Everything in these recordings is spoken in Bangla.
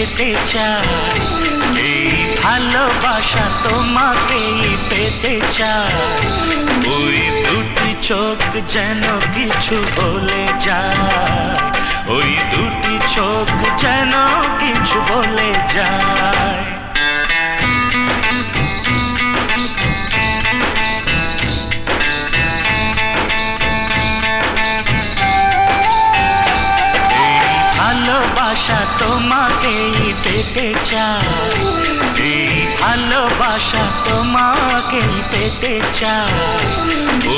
পেতে চাই, এই ভালোবাসা তোমাকেই পেতে চাই। ওই দুটি চোখ যেন কিছু বলে যায়, ওই দুটি চোখ যেন কিছু বলে যায়। ভালোবাসা তোমাকেই পেতে চাই, এই ভালোবাসা তোমাকেই পেতে চাই।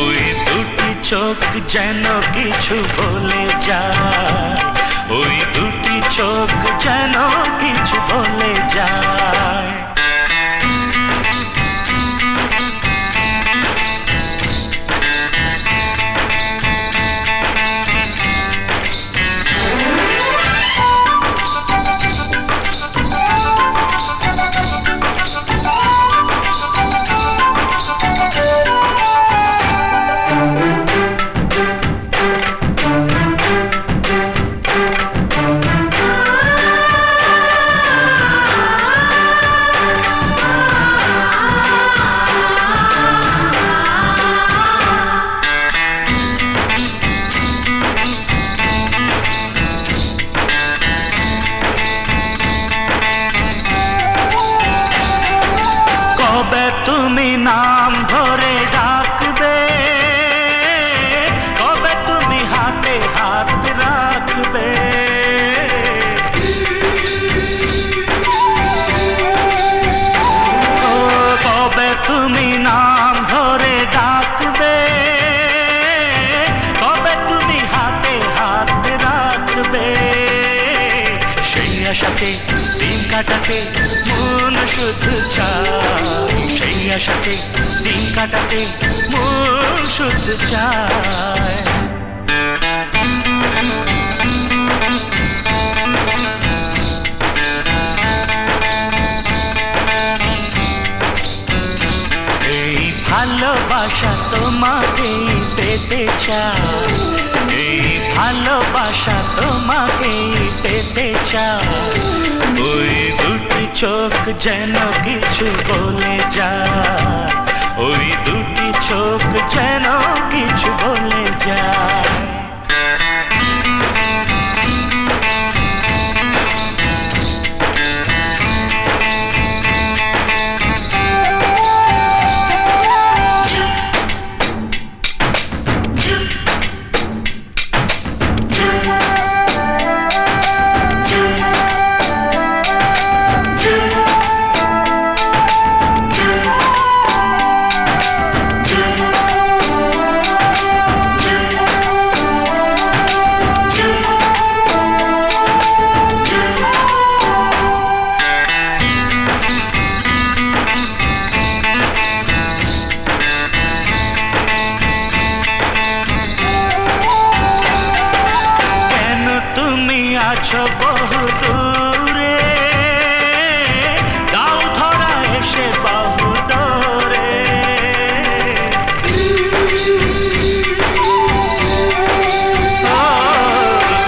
ওই দুটি চোখ যেন কিছু বলে যায়, ওই দুটি চোখ যেন কিছু বলে যায়। কবে তুমি নাম ধরে ডাকবে, কবে তুমি হাতে হাত রাখবে। কবে তুমি নাম ধরে ডাকবে, কবে তুমি হাতে হাত রাখবে। সেই আশাতে দিন কাটাতে মন শুধু চায়, সেই আশাতে দিন কাটাতে মন শুধু চায়। এই ভালোবাসা তোমাকেই পেতে চাই, এই ভালোবাসা তোমাকেই পেতে চাই। ওই দুটি চোখ যেন কিছু বলে যায়, ওই দুটি চোখ যেন কিছু বলে যায়। আছো বহু দূরে, দাও ধরা এসে বহু দূরে।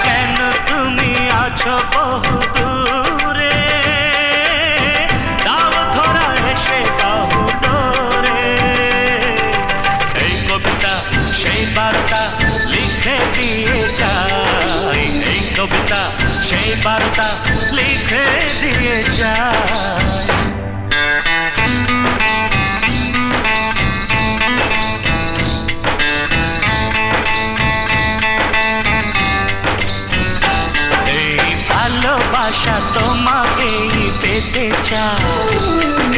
কেন তুমি আছো বহু দূরে, দাও ধরা এসে বহু দূরে। এই কবিতা সেই বার্তা লিখে দিয়ে যায়, এই কবিতা সেই বার্তা লিখে দিয়ে যায়। এই ভালোবাসা তোমাকেই পেতে চাই,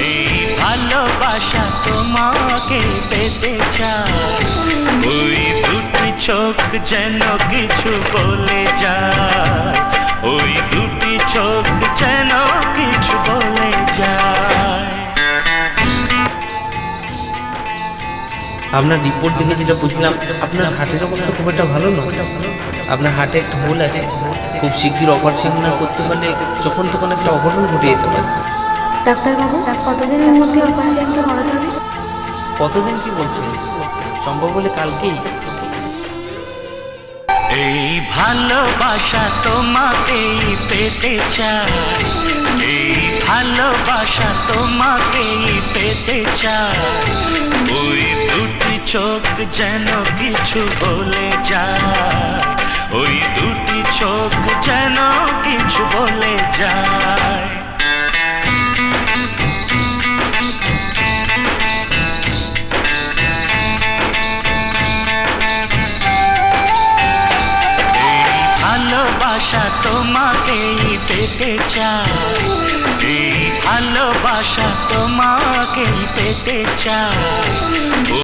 এই ভালোবাসা তোমাকেই পেতে চাই। ওই দুটি চোখ যেন কিছু বলে যায়, ওই দুটি চোখ যেন কিছু বলে যায়। আপনার রিপোর্ট দেখে যেটা বুঝলাম, আপনার হার্টের অবস্থা খুব একটা ভালো নয়। আপনার হার্টে একটা হোল আছে, খুব শিগগির অপারেশন না করতে পারলে যখন তখন একটা অঘটন ঘটে যেতে পারে। ডাক্তারবাবু, কতদিনের মধ্যে অপারেশনটা করা যাবে? কতদিন কি বলছেন? সম্ভব হলে কালকেই। এই ভালোবাসা তোমাকেই পেতে চাই, এই ভালোবাসা তোমাকেই পেতে চাই। ওই দুটি চোখ যেন কিছু বলে যায়, ওই দুটি চোখ যেন কিছু বলে যায়। ভালোবাসা তোমাকেই পেতে চাই, এই ভালোবাসা তোমাকেই পেতে চাই।